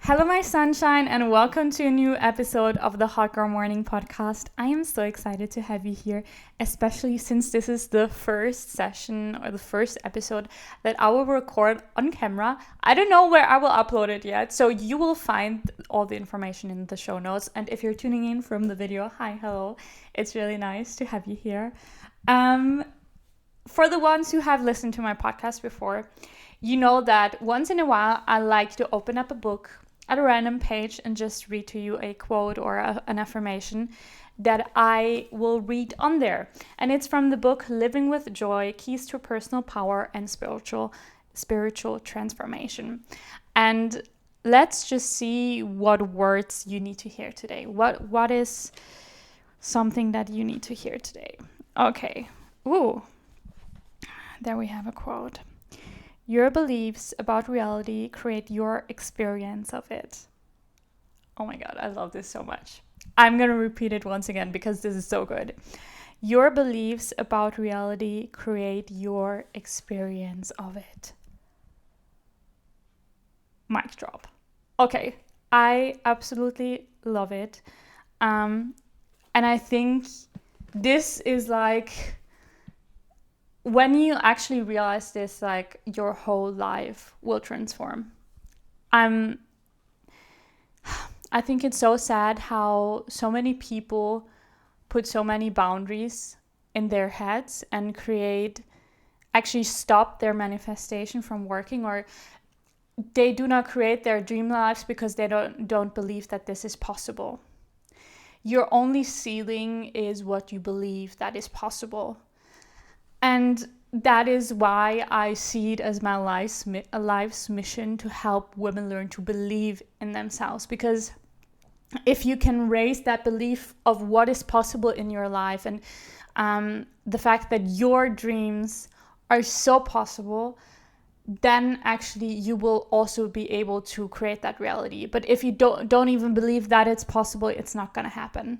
Hello, my sunshine, and welcome to a new episode of the Hot Girl Morning podcast. I am so excited to have you here, especially since this is the first session or the first episode that I will record on camera. I don't know where I will upload it yet, so you will find all the information in the show notes. And if you're tuning in from the video, hi, hello. It's really nice to have you here. For the ones who have listened to my podcast before, you know that once in a while I like to open up a book at a random page and just read to you a quote or an affirmation that I will read on there. And it's from the book Living with Joy, Keys to Personal Power and Spiritual Transformation. And let's just see what words you need to hear today. What is something that you need to hear today? Okay. Ooh. There we have a quote. Your beliefs about reality create your experience of it. Oh my God, I love this so much. I'm going to repeat it once again because this is so good. Your beliefs about reality create your experience of it. Mic drop. Okay, I absolutely love it. And I think this is like, when you actually realize this, like, your whole life will transform. I think it's so sad how so many people put so many boundaries in their heads and actually stop their manifestation from working, or they do not create their dream lives because they don't believe that this is possible. Your only ceiling is what you believe that is possible. And that is why I see it as my life's mission to help women learn to believe in themselves. Because if you can raise that belief of what is possible in your life and the fact that your dreams are so possible, then actually you will also be able to create that reality. But if you don't even believe that it's possible, it's not going to happen.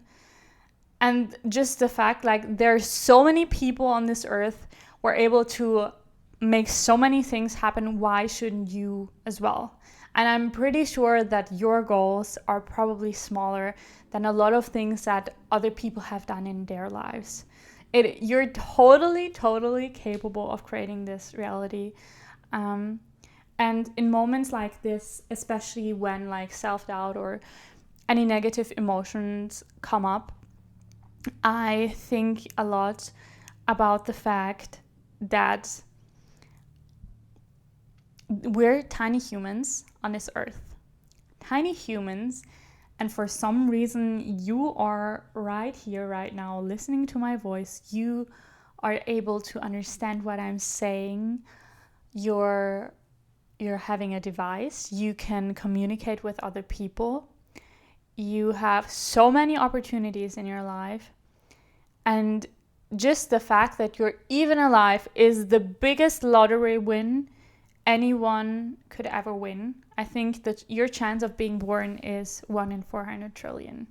And just the fact, like, there's so many people on this earth who are able to make so many things happen. Why shouldn't you as well? And I'm pretty sure that your goals are probably smaller than a lot of things that other people have done in their lives. You're totally capable of creating this reality. And in moments like this, especially when like self-doubt or any negative emotions come up, I think a lot about the fact that we're tiny humans on this earth. Tiny humans, and for some reason you are right here, right now, listening to my voice. You are able to understand what I'm saying. You're having a device. You can communicate with other people. You have so many opportunities in your life. And just the fact that you're even alive is the biggest lottery win anyone could ever win. I think that your chance of being born is 1 in 400 trillion.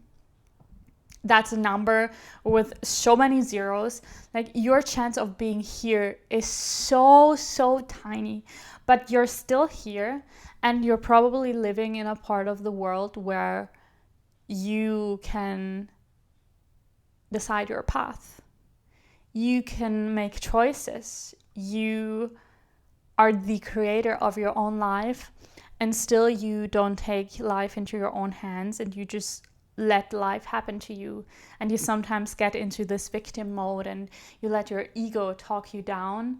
That's a number with so many zeros. Like, your chance of being here is so tiny. But you're still here, and you're probably living in a part of the world where you can decide your path. You can make choices. You are the creator of your own life, and still you don't take life into your own hands, and you just let life happen to you. And you sometimes get into this victim mode and you let your ego talk you down.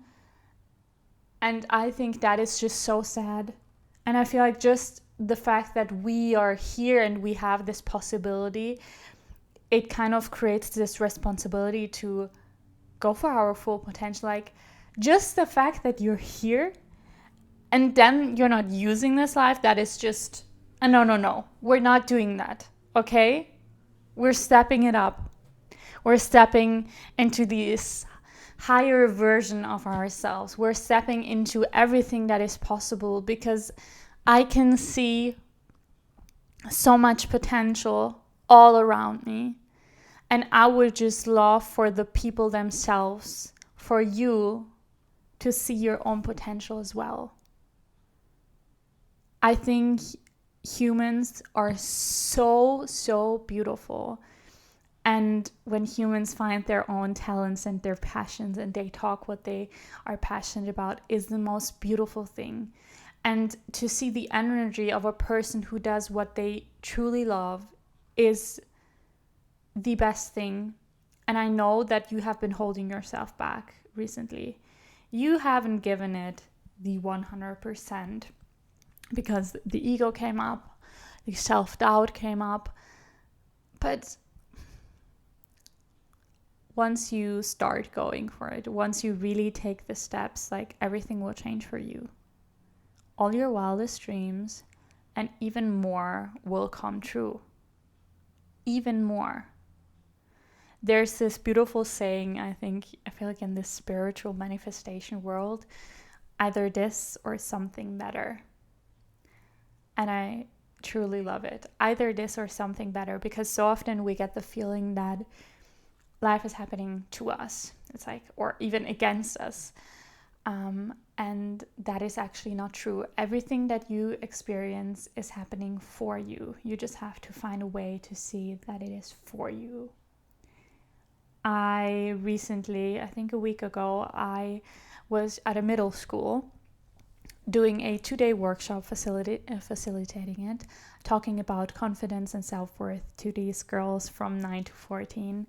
And I think that is just so sad. And I feel like just the fact that we are here and we have this possibility, it kind of creates this responsibility to go for our full potential. Like, just the fact that you're here and then you're not using this life, that is just no. We're not doing that, okay? We're stepping it up. We're stepping into this higher version of ourselves. We're stepping into everything that is possible, because I can see so much potential all around me. And I would just love for the people themselves, for you, to see your own potential as well. I think humans are so beautiful. And when humans find their own talents and their passions and they talk what they are passionate about is the most beautiful thing. And to see the energy of a person who does what they truly love is the best thing. And I know that you have been holding yourself back recently. You haven't given it the 100% because the ego came up, the self-doubt came up. But once you start going for it, once you really take the steps, like everything will change for you. All your wildest dreams and even more will come true. Even more. There's this beautiful saying, I feel like in this spiritual manifestation world, either this or something better. And I truly love it. Either this or something better, because so often we get the feeling that life is happening to us. It's like, or even against us. And that is actually not true. Everything that you experience is happening for you. You just have to find a way to see that it is for you. I recently, I think a week ago, I was at a middle school doing a 2-day workshop facilitating it, talking about confidence and self-worth to these girls from 9 to 14.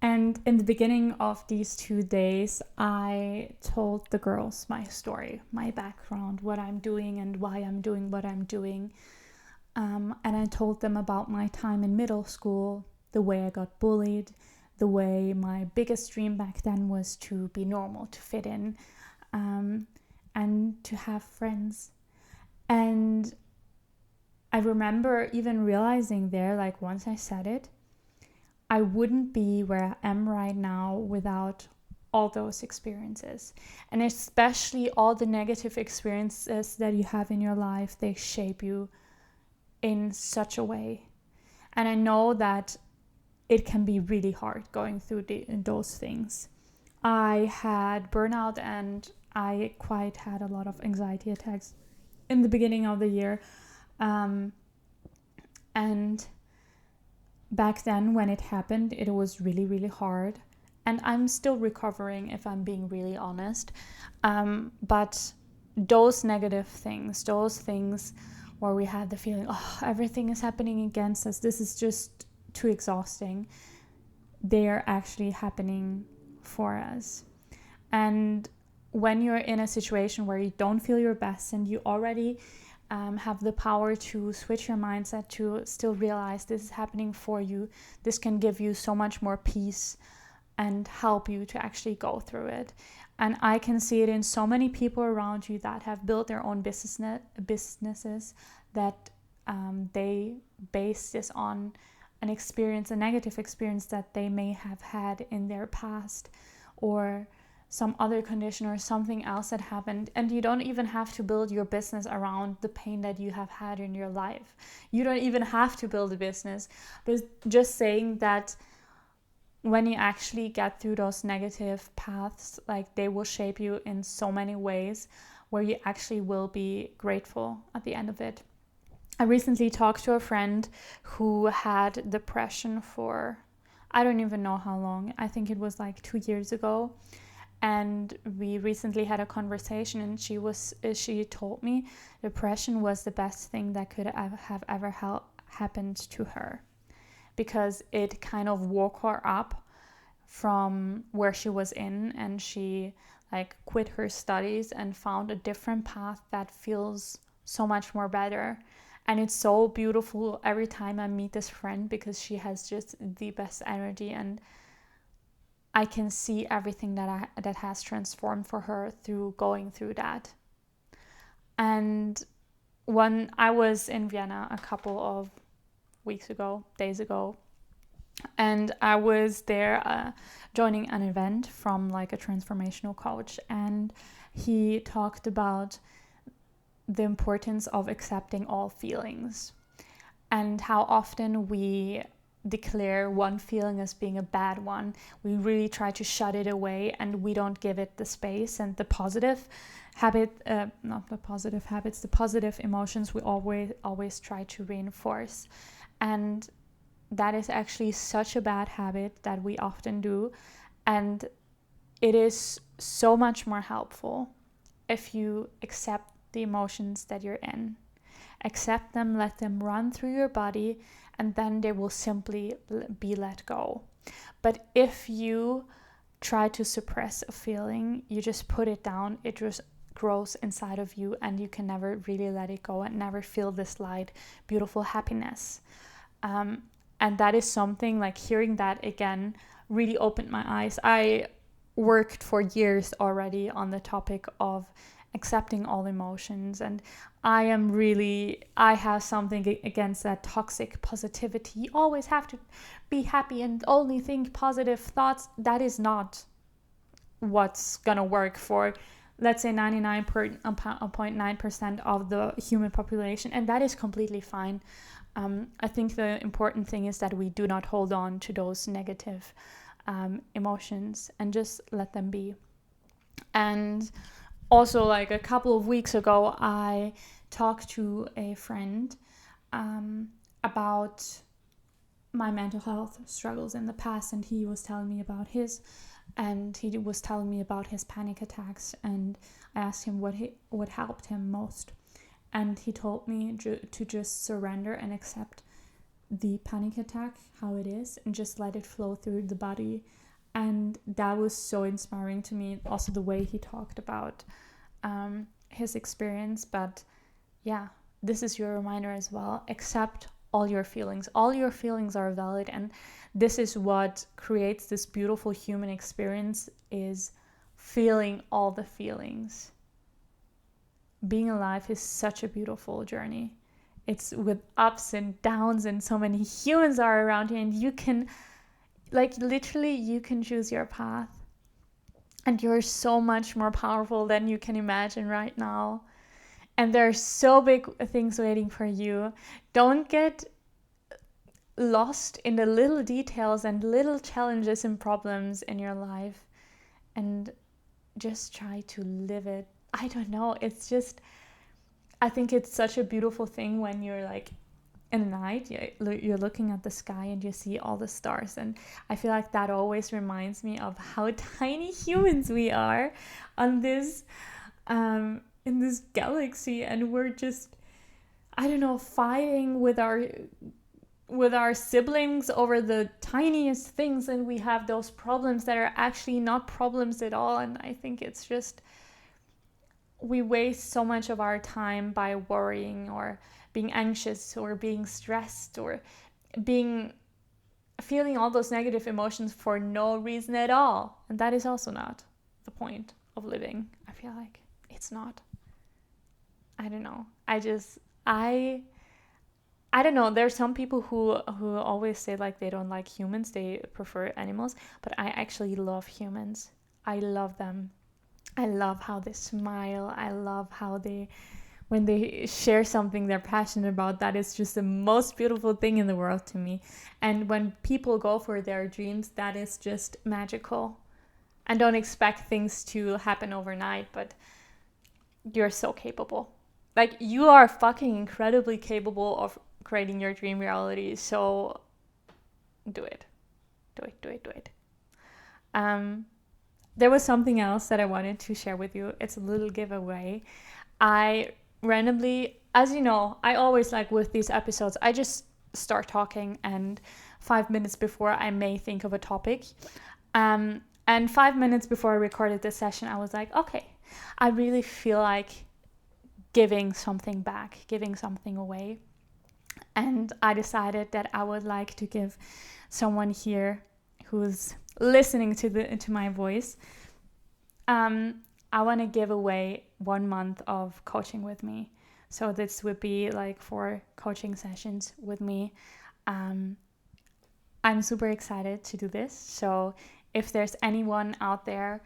And in the beginning of these 2 days, I told the girls my story, my background, what I'm doing and why I'm doing what I'm doing. And I told them about my time in middle school, the way I got bullied, the way my biggest dream back then was to be normal, to fit in, and to have friends. And I remember even realizing there, like once I said it, I wouldn't be where I am right now without all those experiences. And especially all the negative experiences that you have in your life, they shape you in such a way. And I know that it can be really hard going through those things. I had burnout and I quite had a lot of anxiety attacks in the beginning of the year. And back then when it happened, it was really hard. And I'm still recovering, if I'm being really honest. But those negative things, those things where we had the feeling, oh, everything is happening against us, this is just too exhausting, they are actually happening for us. And when you're in a situation where you don't feel your best and you already have the power to switch your mindset to still realize this is happening for you, this can give you so much more peace and help you to actually go through it. And I can see it in so many people around you that have built their own businesses that they base this on an experience, a negative experience that they may have had in their past, or some other condition or something else that happened. And you don't even have to build your business around the pain that you have had in your life. You don't even have to build a business, but just saying that when you actually get through those negative paths, like they will shape you in so many ways where you actually will be grateful at the end of it. I recently talked to a friend who had depression for, I don't even know how long. I think it was like 2 years ago. And we recently had a conversation, and she told me depression was the best thing that could have ever happened to her, because it kind of woke her up from where she was in, and she like quit her studies and found a different path that feels so much more better. And it's so beautiful every time I meet this friend, because she has just the best energy, and I can see everything that has transformed for her through going through that. And when I was in Vienna a couple of days ago, and I was there joining an event from like a transformational coach, and he talked about the importance of accepting all feelings and how often we declare one feeling as being a bad one. We really try to shut it away, and we don't give it the space. And the positive not the positive habits, the positive emotions we always try to reinforce. And that is actually such a bad habit that we often do. And it is so much more helpful if you accept the emotions that you're in. Accept them, let them run through your body, and then they will simply be let go. But if you try to suppress a feeling, you just put it down, it just grows inside of you, and you can never really let it go and never feel this light, beautiful happiness. And that is something, like, hearing that again really opened my eyes. I worked for years already on the topic of accepting all emotions, and I have something against that toxic positivity. You always have to be happy and only think positive thoughts. That is not what's gonna work for, let's say, 99.9% of the human population, and that is completely fine. I think the important thing is that we do not hold on to those negative emotions and just let them be. And also, like, a couple of weeks ago, I talked to a friend about my mental health struggles in the past, and he was telling me about his, and he was telling me about his panic attacks, and I asked him what helped him most. And he told me to just surrender and accept the panic attack, how it is, and just let it flow through the body. And that was so inspiring to me. Also, the way he talked about his experience. But yeah, this is your reminder as well. Accept all your feelings. All your feelings are valid. And this is what creates this beautiful human experience, is feeling all the feelings. Being alive is such a beautiful journey. It's with ups and downs, and so many humans are around you, and you can, like, literally, you can choose your path. And you're so much more powerful than you can imagine right now. And there are so big things waiting for you. Don't get lost in the little details and little challenges and problems in your life, and just try to live it. I don't know, it's just, I think it's such a beautiful thing when you're, like, in the night, you're looking at the sky and you see all the stars, and I feel like that always reminds me of how tiny humans we are on this in this galaxy, and we're just, I don't know, fighting with our siblings over the tiniest things, and we have those problems that are actually not problems at all. And I think it's just, we waste so much of our time by worrying or being anxious or being stressed or feeling all those negative emotions for no reason at all. And that is also not the point of living. I feel like it's not. I don't know. I don't know. There's some people who always say, like, they don't like humans, they prefer animals, but I actually love humans. I love them. I love how they smile. I love how when they share something they're passionate about, that is just the most beautiful thing in the world to me. And when people go for their dreams, that is just magical. And don't expect things to happen overnight, but you're so capable. Like, you are fucking incredibly capable of creating your dream reality. So do it. Do it. There was something else that I wanted to share with you. It's a little giveaway. I randomly, as you know, I always, like, with these episodes, I just start talking, and 5 minutes before I may think of a topic. And 5 minutes before I recorded this session, I was like, okay, I really feel like giving something back, giving something away. And I decided that I would like to give someone here who's listening to my voice, I want to give away 1 month of coaching with me. So this would be like 4 coaching sessions with me. I'm super excited to do this. So if there's anyone out there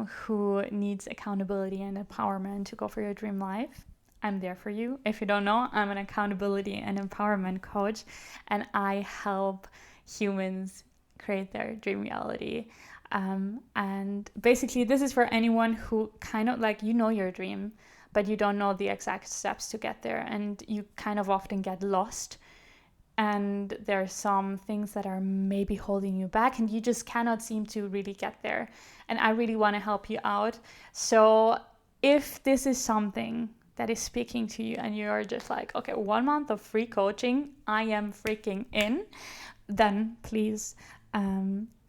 who needs accountability and empowerment to go for your dream life, I'm there for you. If you don't know, I'm an accountability and empowerment coach, and I help humans create their dream reality. And basically, this is for anyone who kind of like, you know your dream, but you don't know the exact steps to get there, and you kind of often get lost. And there are some things that are maybe holding you back, and you just cannot seem to really get there. And I really want to help you out. So if this is something that is speaking to you and you're just like, okay, 1 month of free coaching, I am freaking in, then please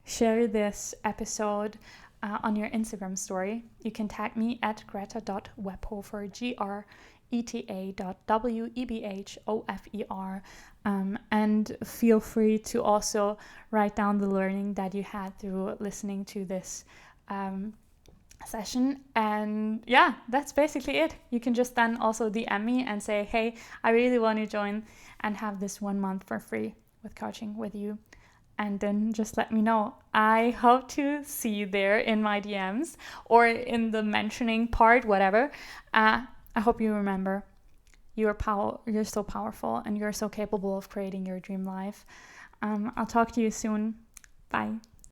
share this episode on your Instagram story. You can tag me at greta.webhofer, greta.webhofer, and feel free to also write down the learning that you had through listening to this session. And yeah, that's basically it. You can just then also DM me and say, hey, I really want to join and have this 1 month for free with coaching with you. And then just let me know. I hope to see you there in my DMs or in the mentioning part, whatever. I hope you remember you're so powerful and you're so capable of creating your dream life. I'll talk to you soon. Bye.